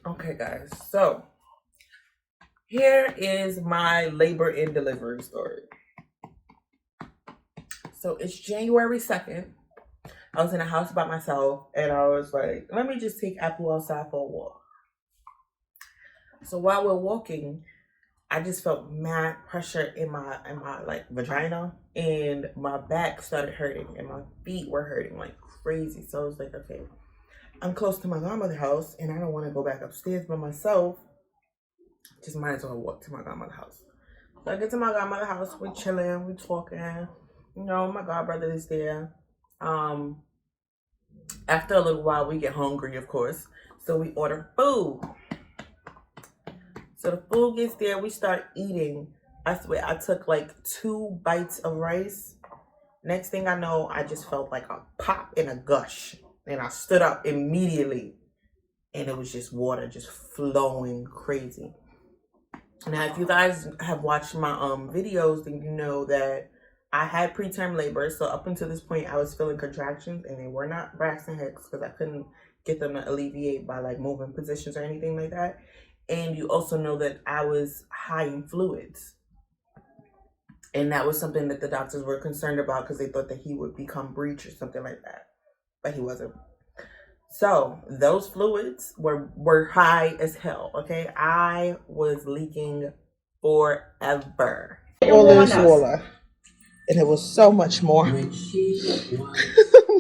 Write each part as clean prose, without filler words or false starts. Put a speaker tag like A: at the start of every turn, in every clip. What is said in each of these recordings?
A: Okay, guys, so here is my labor and delivery story. So it's January 2nd. I was in a house by myself, and I was like, let me just take Apple outside for a walk. So while we're walking, I just felt mad pressure in my like vagina, and my back started hurting, and my feet were hurting like crazy. So I was like, okay, I'm close to my grandmother's house, and I don't want to go back upstairs by myself. Just might as well walk to my grandmother's house. So I get to my grandmother's house, we're chilling, we're talking. You know, my godbrother is there. After a little while, we get hungry, of course. So we order food. So the food gets there, we start eating. I swear, I took like 2 bites of rice. Next thing I know, I just felt like a pop and a gush. And I stood up immediately. And it was just water just flowing crazy. Now, if you guys have watched my videos, then you know that I had preterm labor. So up until this point, I was feeling contractions, and they were not Braxton Hicks because I couldn't get them to alleviate by like moving positions or anything like that. And you also know that I was high in fluids. And that was something that the doctors were concerned about because they thought that he would become breech or something like that. But he wasn't. So those fluids were high as hell, okay? I was leaking forever. All this water. And it was so much more. My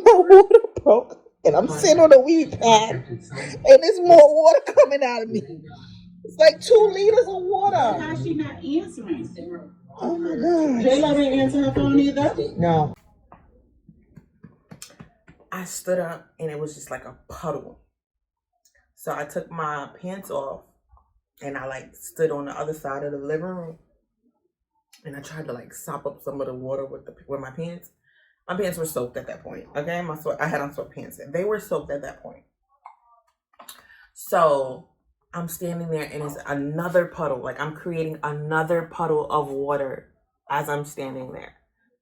A: water broke. And I'm sitting on a weed pad. And there's more water coming out of me. It's like 2 liters of water.
B: How is she not answering?
A: Oh my God.
B: J-Lo didn't answer her phone either?
A: No. I stood up and it was just like a puddle. So I took my pants off and I like stood on the other side of the living room. And I tried to like sop up some of the water with my pants. My pants were soaked at that point. Okay, I had on sweatpants. They were soaked at that point. So I'm standing there and it's another puddle. Like I'm creating another puddle of water as I'm standing there.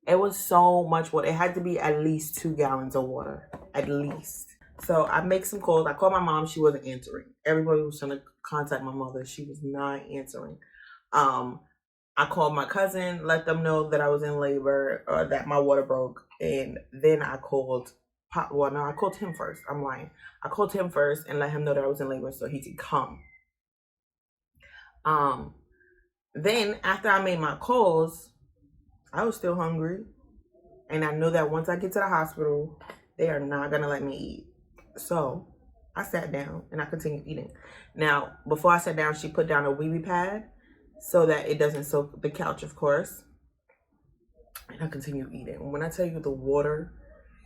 A: It was so much water. It had to be at least 2 gallons of water, at least. So I make some calls. I called my mom. She wasn't answering. Everybody was trying to contact my mother. She was not answering. I called my cousin, let them know that I was in labor or that my water broke. And then I called I called him first. I'm lying. I called him first and let him know that I was in labor so he could come. Then after I made my calls, I was still hungry. And I knew that once I get to the hospital, they are not going to let me eat. So I sat down and I continued eating. Now, before I sat down, she put down a wee pad so that it doesn't soak the couch, of course. And I continued eating. When I tell you the water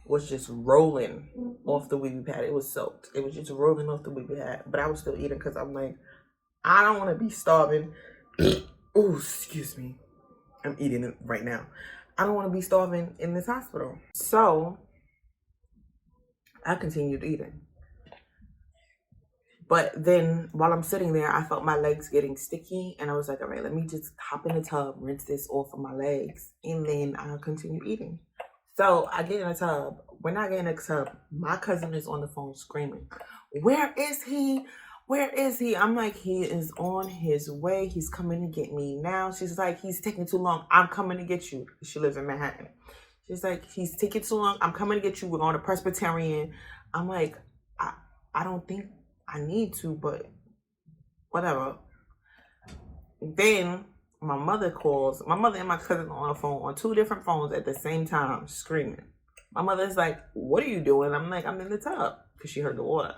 A: was just rolling off the wee pad, it was soaked. It was just rolling off the wee pad. But I was still eating because I'm like, I don't want to be starving. Oh, excuse me. I'm eating it right now. I don't want to be starving in this hospital. So I continued eating. But then while I'm sitting there, I felt my legs getting sticky. And I was like, all right, let me just hop in the tub, rinse this off of my legs. And then I'll continue eating. So I get in the tub. When I get in the tub, my cousin is on the phone screaming, where is he? Where is he? I'm like, he is on his way. He's coming to get me now. She's like, he's taking too long. I'm coming to get you. She lives in Manhattan. She's like, he's taking too long. I'm coming to get you. We're going to Presbyterian. I'm like, I don't think I need to, but whatever. Then my mother calls. My mother and my cousin are on the phone on 2 different phones at the same time screaming. My mother's like, what are you doing? I'm like, I'm in the tub because she heard the water.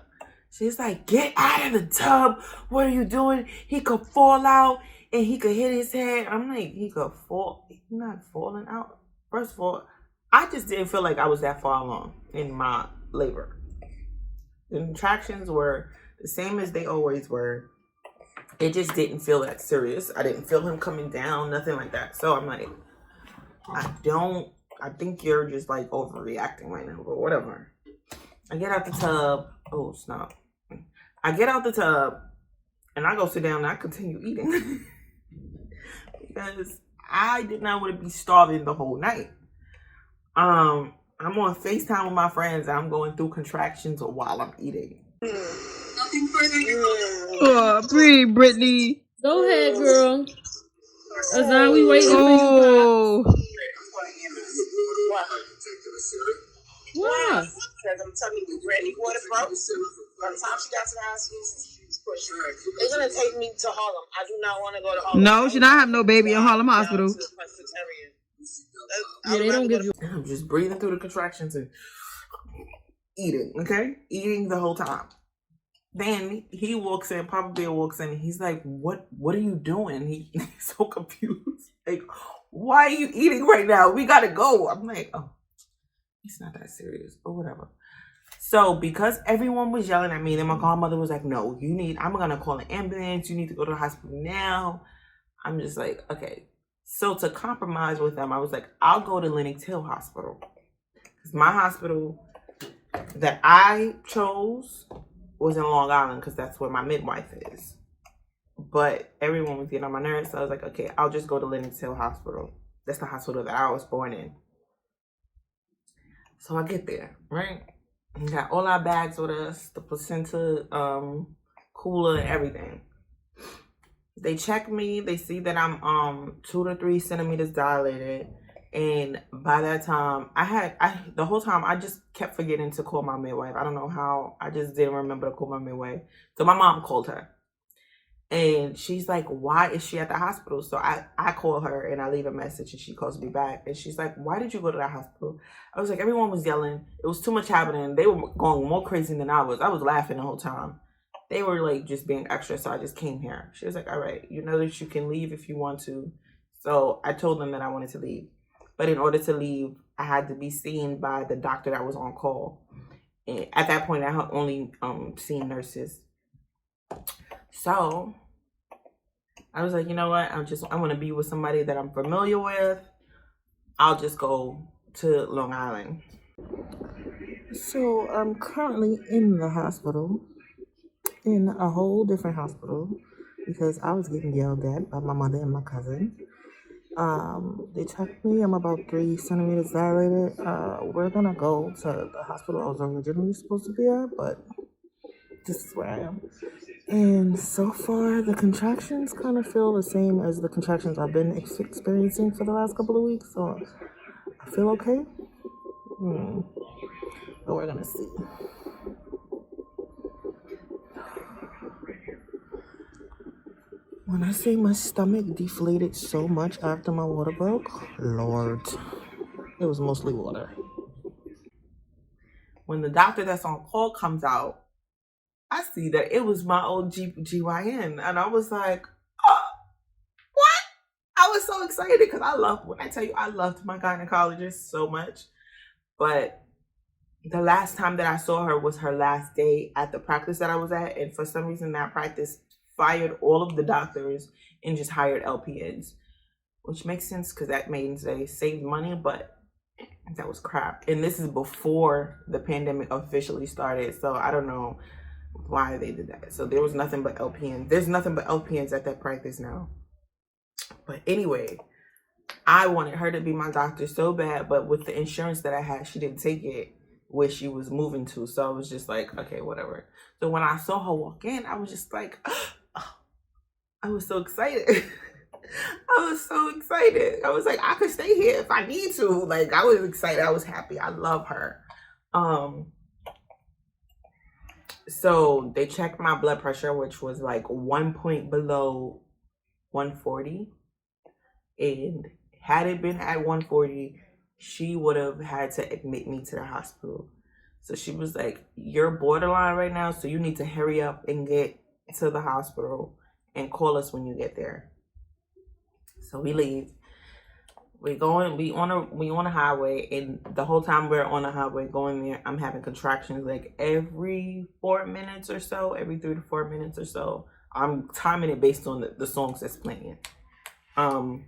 A: She's like, get out of the tub. What are you doing? He could fall out and he could hit his head. I'm like, he could fall. He's not falling out. First of all, I just didn't feel like I was that far along in my labor. The contractions were the same as they always were. It just didn't feel that serious. I didn't feel him coming down, nothing like that. So I'm like, I think you're just like overreacting right now, but whatever. I get out the tub. Oh, snap. I get out the tub and I go sit down and I continue eating. because I did not want to be starving the whole night. I'm on FaceTime with my friends and I'm going through contractions while I'm eating.
C: Nothing further. Oh, breathe, Brittany.
D: Go ahead, girl. Azan, we waiting for you. Why?
B: Because I'm telling you, Brittany water broke. By the time she got to the hospital, she's pushing. They're going to take me to Harlem. I do not want to go to Harlem.
C: No, she not have no baby in Harlem Hospital.
D: Yeah, they don't give you.
A: I'm just breathing through the contractions and eating, okay? Eating the whole time. Then he walks in, Papa Bear walks in, and he's like, what are you doing? He's so confused. Like, why are you eating right now? We gotta go. I'm like, oh, it's not that serious, but whatever. So because everyone was yelling at me, then my godmother was like, no, I'm gonna call an ambulance. You need to go to the hospital now. I'm just like, okay. So to compromise with them, I was like, I'll go to Lenox Hill Hospital. Because my hospital that I chose was in Long Island because that's where my midwife is. But everyone was getting on my nerves, so I was like, okay, I'll just go to Lenox Hill Hospital. That's the hospital that I was born in. So I get there, right? We got all our bags with us, the placenta, cooler, and everything. They check me, they see that I'm 2 to 3 centimeters dilated. And by that time, the whole time I just kept forgetting to call my midwife. I don't know how. I just didn't remember to call my midwife. So my mom called her. And she's like, why is she at the hospital? So I call her and I leave a message and she calls me back. And she's like, why did you go to that hospital? I was like, everyone was yelling. It was too much happening. They were going more crazy than I was. I was laughing the whole time. They were like just being extra. So I just came here. She was like, all right, you know that you can leave if you want to. So I told them that I wanted to leave. But in order to leave, I had to be seen by the doctor that was on call. And at that point, I had only seen nurses. So I was like, you know what? I want to be with somebody that I'm familiar with. I'll just go to Long Island. So I'm currently in the hospital, in a whole different hospital, because I was getting yelled at by my mother and my cousin. They checked me. I'm about 3 centimeters dilated. We're gonna go to the hospital I was originally supposed to be at, but this is where I am. And so far, the contractions kind of feel the same as the contractions I've been experiencing for the last couple of weeks. So I feel okay. But we're gonna see. When I say my stomach deflated so much after my water broke, Lord, it was mostly water. When the doctor that's on call comes out, I see that it was my old GYN. And I was like, oh, what? I was so excited because I loved my gynecologist so much. But the last time that I saw her was her last day at the practice that I was at. And for some reason, that practice fired all of the doctors and just hired LPNs, which makes sense because that means they saved money, but that was crap. And this is before the pandemic officially started, so I don't know why they did that. So there was nothing but LPNs. There's nothing but LPNs at that practice now. But anyway, I wanted her to be my doctor so bad, but with the insurance that I had, she didn't take it where she was moving to. So I was just like, okay, whatever. So when I saw her walk in, I was just like, I was so excited. I was so excited. I was like, I could stay here if I need to. Like, I was excited. I was happy. I love her. So they checked my blood pressure, which was like 1 point below 140. And had it been at 140, she would have had to admit me to the hospital. So she was like, you're borderline right now, so you need to hurry up and get to the hospital and call us when you get there. So we leave. We on a highway, and the whole time we're on the highway going there, I'm having contractions like every 4 minutes or so, every 3 to 4 minutes or so. I'm timing it based on the songs that's playing. And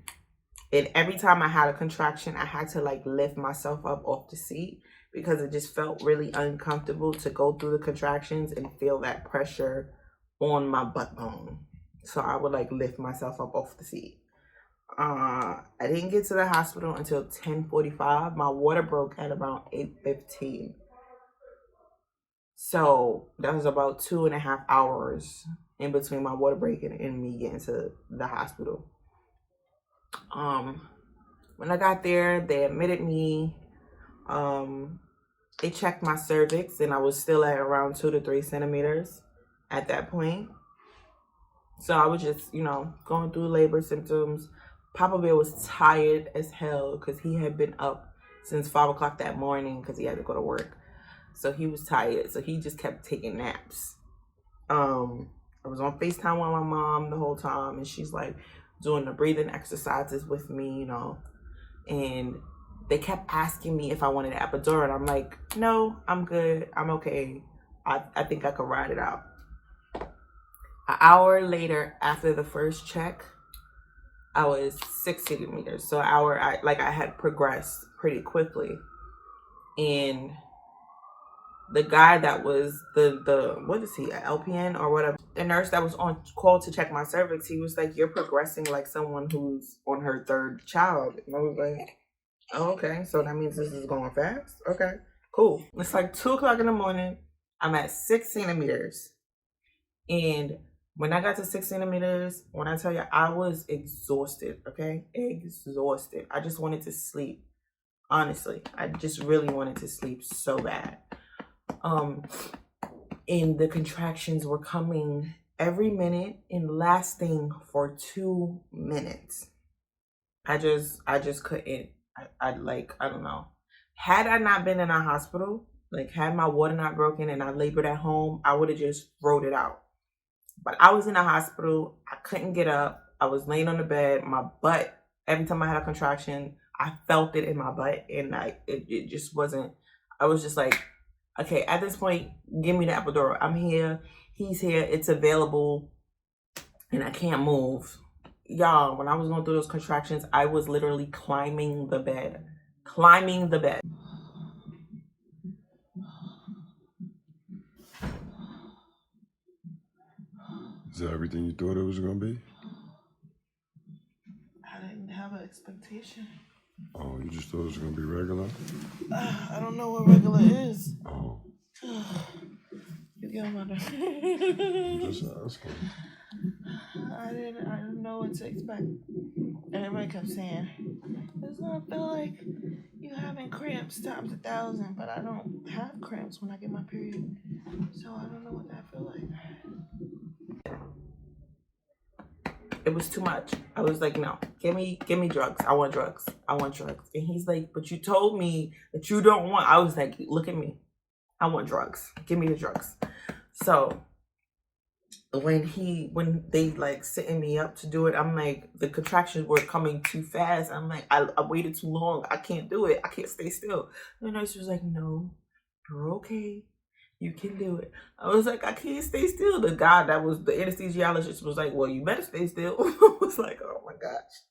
A: every time I had a contraction, I had to like lift myself up off the seat because it just felt really uncomfortable to go through the contractions and feel that pressure on my butt bone. So I would like lift myself up off the seat. I didn't get to the hospital until 10:45. My water broke at around 8:15. So that was about 2.5 hours in between my water breaking and me getting to the hospital. When I got there, they admitted me. They checked my cervix, and I was still at around 2 to 3 centimeters at that point. So I was just, going through labor symptoms. Papa Bear was tired as hell because he had been up since 5 o'clock that morning because he had to go to work. So he was tired. So he just kept taking naps. I was on FaceTime with my mom the whole time, and she's like doing the breathing exercises with me, and they kept asking me if I wanted an epidural, and I'm like, no, I'm good. I'm okay. I think I could ride it out. An hour later, after the first check, I was 6 centimeters. So I had progressed pretty quickly. And the guy that was what is he, an LPN or whatever, the nurse that was on call to check my cervix, he was like, you're progressing like someone who's on her third child. And I was like, oh, okay, so that means this is going fast? Okay, cool. It's like 2 o'clock in the morning. I'm at 6 centimeters. And when I got to 6 centimeters, when I tell you, I was exhausted, okay? Exhausted. I just wanted to sleep. Honestly, I just really wanted to sleep so bad. And the contractions were coming every minute and lasting for 2 minutes. I just couldn't. I don't know. Had I not been in a hospital, had my water not broken and I labored at home, I would have just wrote it out. But I was in a hospital. I couldn't get up. I was laying on the bed. My butt, every time I had a contraction, I felt it in my butt. And it just wasn't, I was just like, okay, at this point, give me the epidural. I'm here. He's here. It's available. And I can't move. Y'all, when I was going through those contractions, I was literally climbing the bed. Climbing the bed.
E: Is that everything you thought it was going to be?
A: I didn't have an expectation.
E: Oh, you just thought it was going to be regular?
A: I don't know what regular is.
E: Oh.
A: You get on my nerves.
E: Just asking.
A: I didn't know what to expect. Everybody kept saying, it's gonna feel like you having cramps times 1,000, but I don't have cramps when I get my period. So I don't know what that feel like. It was too much. I was like, no, give me drugs. I want drugs. I want drugs. And he's like, but you told me that you don't want. I was like, look at me. I want drugs. Give me the drugs. So when they sitting me up to do it, I'm like, the contractions were coming too fast. I'm like, I waited too long. I can't do it. I can't stay still. The nurse was like, no, you're okay. You can do it. I was like, I can't stay still. The guy that was the anesthesiologist was like, well, you better stay still. I was like, oh my gosh.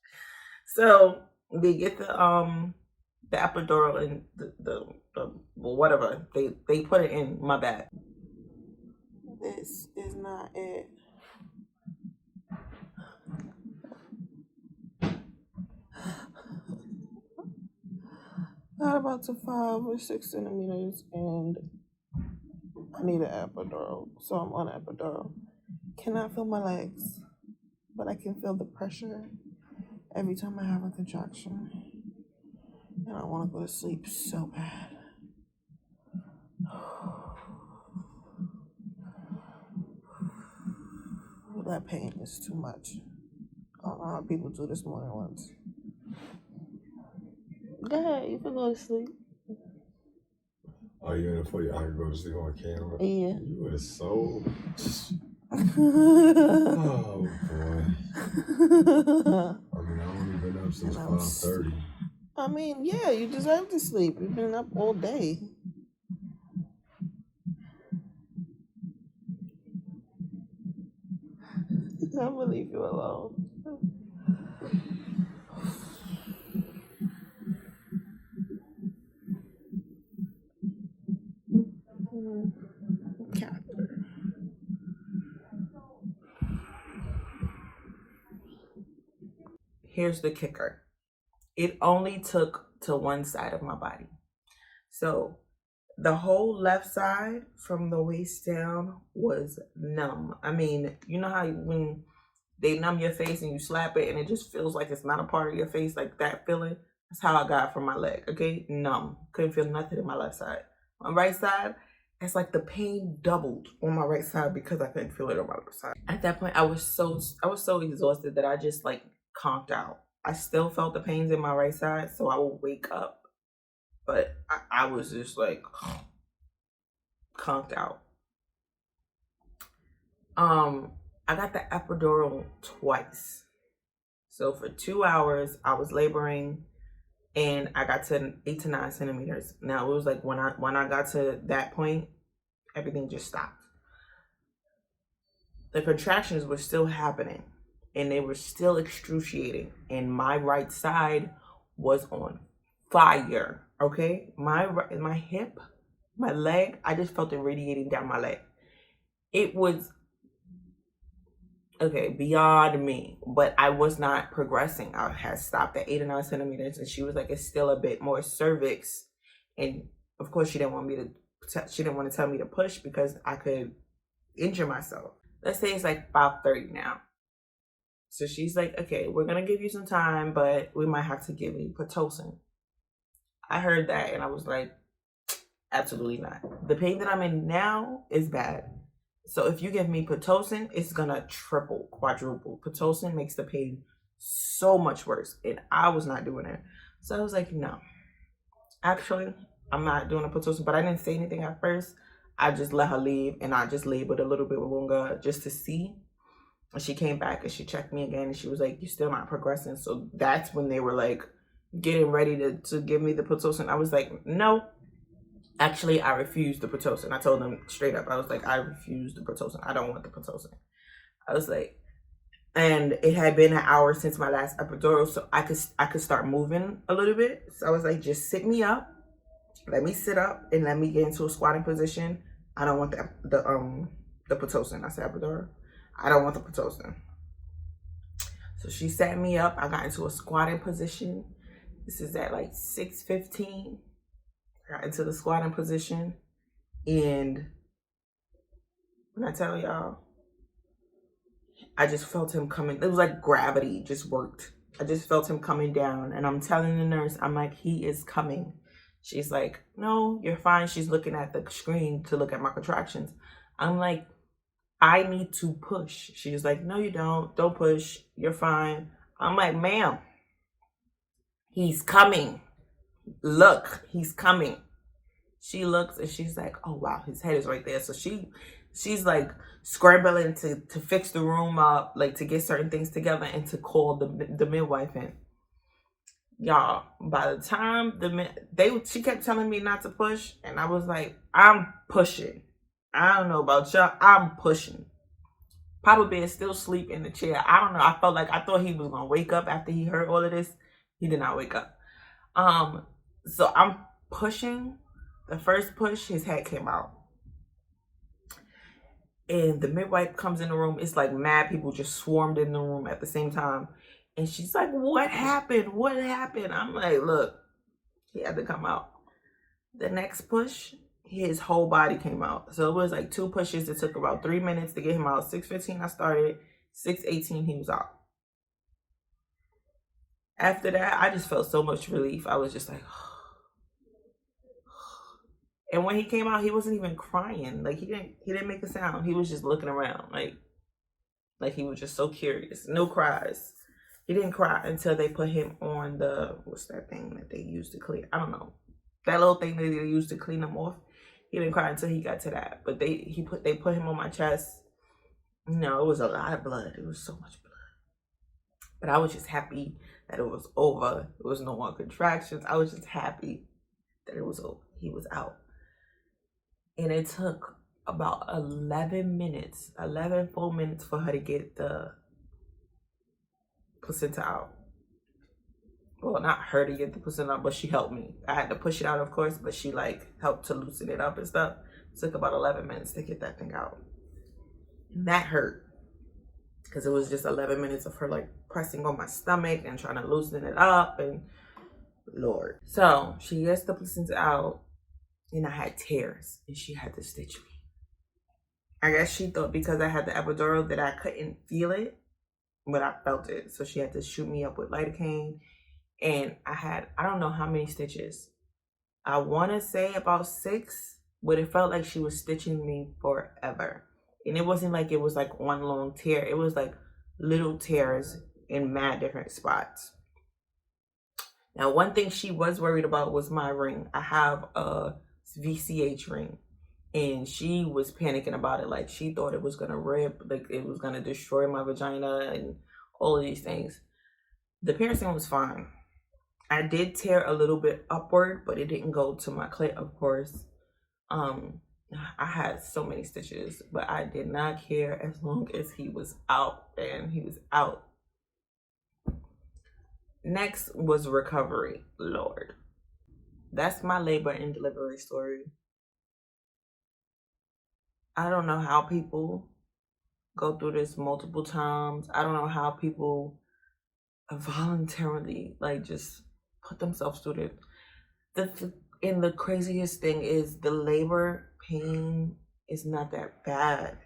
A: So they get the epidural and the whatever. They put it in my bag. This is not it. Got about to 5 or 6 centimeters and I need an epidural, so I'm on epidural. Cannot feel my legs, but I can feel the pressure every time I have a contraction. And I want to go to sleep so bad. That pain is too much. I don't know how people do this more than once. Go ahead, you can go to sleep.
E: Oh, you're in it for you? I can go to sleep on camera?
A: Yeah.
E: You are so... Oh, boy. I mean, I've only been up since 5:30.
A: I mean, yeah, you deserve to sleep. You've been up all day. I'm gonna leave you alone. Catheter. here's the kicker. It only took to one side of my body. So the whole left side from the waist down was numb. I mean, you know how when they numb your face and you slap it and it just feels like it's not a part of your face, like that feeling? That's how I got from my leg, okay? Numb. Couldn't feel nothing in my left side. My right side, it's like the pain doubled on my right side because I couldn't feel it on my left side. At that point, I was so exhausted that I just like conked out. I still felt the pains in my right side, so I would wake up, but I was just like conked out. I got the epidural twice. So for 2 hours, I was laboring, and I got to 8 to 9 centimeters. Now it was like when I got to that point, everything just stopped. The contractions were still happening, and they were still excruciating, and my right side was on fire. Okay, my hip, my leg, I just felt it radiating down my leg. It was beyond me, but I was not progressing. I had stopped at 8 or 9 centimeters, and she was like, it's still a bit more cervix. And of course, she didn't want to tell me to push because I could injure myself. Let's say it's like 5:30 now. So she's like, okay, we're gonna give you some time, but we might have to give you Pitocin. I heard that and I was like, absolutely not. The pain that I'm in now is bad. So if you give me Pitocin, it's gonna triple, quadruple. Pitocin makes the pain so much worse, and I was not doing it. So I was like, no, actually, I'm not doing a Pitocin. But I didn't say anything at first. I just let her leave, and I just labored a little bit longer just to see. And she came back and she checked me again, and she was like, you're still not progressing. So that's when they were like getting ready to give me the Pitocin. I was like, no. Actually, I refused the Pitocin. I told them straight up. I was like, I refuse the Pitocin. I don't want the Pitocin. I was like, and it had been an hour since my last epidural, so I could start moving a little bit. So I was like, just sit me up, let me sit up, and let me get into a squatting position. I don't want the Pitocin. I said epidural. I don't want the Pitocin. So she sat me up. I got into a squatting position. This is at like 6:15. Got into the squatting position, and when I tell y'all, I just felt him coming. It was like gravity just worked. I just felt him coming down, and I'm telling the nurse, I'm like, he is coming. She's like, no, you're fine. She's looking at the screen to look at my contractions. I'm like, I need to push. She's like, no, you don't push, you're fine. I'm like, ma'am, he's coming. Look, he's coming. She looks and she's like, oh wow, his head is right there. So she's like scrambling to fix the room up, like to get certain things together and to call the midwife in. Y'all, by the time she kept telling me not to push, and I was like, I'm pushing. I don't know about y'all, I'm pushing. Papa Bear is still asleep in the chair. I don't know. I thought he was gonna wake up after he heard all of this. He did not wake up. So I'm pushing. The first push, his head came out. And the midwife comes in the room. It's like mad people just swarmed in the room at the same time. And she's like, what happened? What happened? I'm like, look, he had to come out. The next push, his whole body came out. So it was like 2 pushes. It took about 3 minutes to get him out. 6:15 I started. 6:18 he was out. After that, I just felt so much relief. I was just like, and when he came out, he wasn't even crying. Like he didn't make a sound. He was just looking around, like he was just so curious. No cries. He didn't cry until they put him on the, what's that thing that they used to clean? I don't know. That little thing that they used to clean him off. He didn't cry until he got to that. But they put him on my chest. No, it was a lot of blood. It was so much blood. But I was just happy that it was over. It was no more contractions. I was just happy that it was over. He was out. And it took about 11 full minutes for her to get the placenta out. Well, not her to get the placenta out, but she helped me. I had to push it out, of course, but she like helped to loosen it up and stuff. It took about 11 minutes to get that thing out. And that hurt. Because it was just 11 minutes of her like pressing on my stomach and trying to loosen it up, and Lord. So she gets the placenta out, and I had tears, and she had to stitch me. I guess she thought because I had the epidural that I couldn't feel it, but I felt it. So she had to shoot me up with lidocaine, and I don't know how many stitches. I want to say about 6, but it felt like she was stitching me forever. And it wasn't like it was like one long tear. It was like little tears in mad different spots. Now, one thing she was worried about was my ring. I have a VCH ring, and she was panicking about it. Like, she thought it was going to rip, like it was going to destroy my vagina and all of these things. The piercing was fine. I did tear a little bit upward, but it didn't go to my clit, of course. I had so many stitches, but I did not care as long as he was out, and he was out. Next was recovery. Lord. That's my labor and delivery story. I don't know how people go through this multiple times. I don't know how people voluntarily like just put themselves through it. And the craziest thing is the labor pain is not that bad.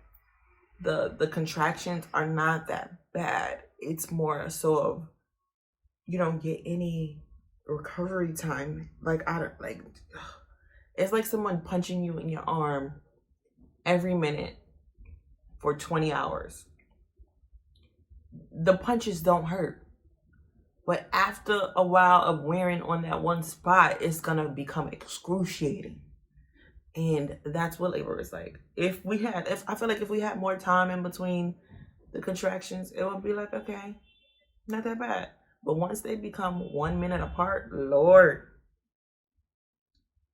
A: The contractions are not that bad. It's more so of you don't get any recovery time. Like it's like someone punching you in your arm every minute for 20 hours. The punches don't hurt. But after a while of wearing on that one spot, it's going to become excruciating. And that's what labor is like. I feel like if we had more time in between the contractions, it would be like, okay, not that bad. But once they become 1 minute apart, Lord,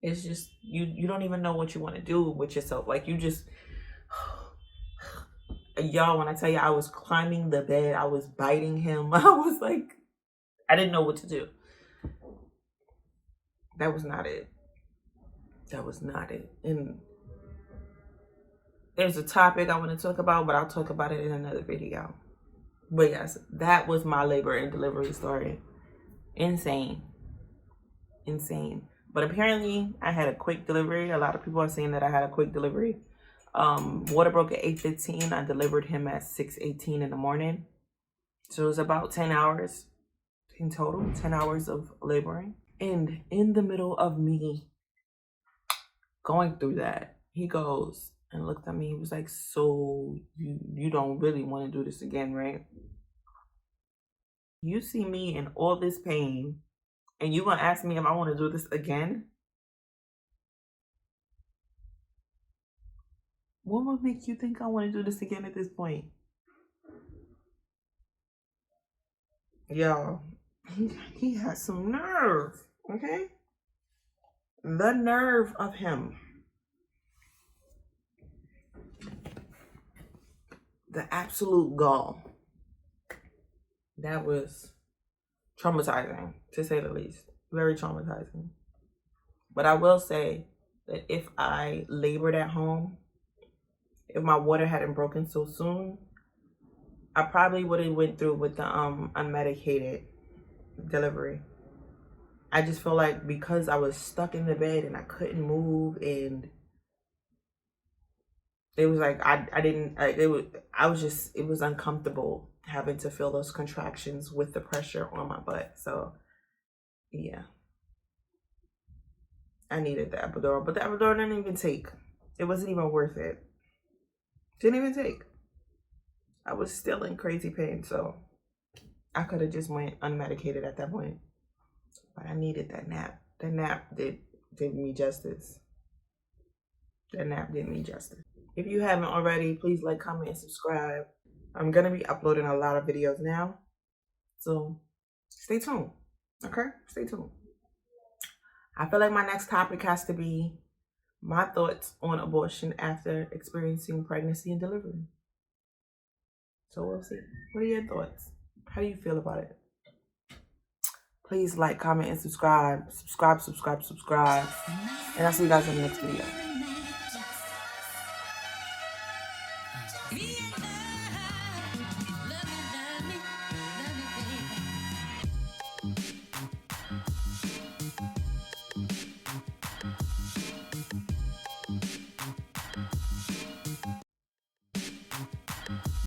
A: it's just, you don't even know what you want to do with yourself. Like you just, y'all, when I tell you I was climbing the bed, I was biting him. I was like, I didn't know what to do. That was not it. That was not it. And there's a topic I want to talk about, but I'll talk about it in another video. But yes, that was my labor and delivery story. Insane. Insane. But apparently I had a quick delivery. A lot of people are saying that I had a quick delivery. Water broke at 8:15. I delivered him at 6:18 in the morning. So it was about 10 hours in total, 10 hours of laboring. And in the middle of me going through that, he goes and looked at me. He was like, so you don't really want to do this again, right? You see me in all this pain, and you gonna ask me if I want to do this again? What would make you think I want to do this again at this point? Y'all, he has some nerve, okay? The nerve of him. The absolute gall. That was traumatizing, to say the least. Very traumatizing. But I will say that if I labored at home, if my water hadn't broken so soon, I probably would have went through with the unmedicated delivery. I just feel like because I was stuck in the bed and I couldn't move, and it was like it was uncomfortable having to feel those contractions with the pressure on my butt. So yeah, I needed the epidural, but the epidural didn't even take. It wasn't even worth it. Didn't even take. I was still in crazy pain, so I could have just went unmedicated at that point. But I needed that nap. That nap did me justice. That nap did me justice. If you haven't already, please like, comment, and subscribe. I'm going to be uploading a lot of videos now. So stay tuned. Okay? Stay tuned. I feel like my next topic has to be my thoughts on abortion after experiencing pregnancy and delivery. So we'll see. What are your thoughts? How do you feel about it? Please like, comment, and subscribe. Subscribe. And I'll see you guys in the next video.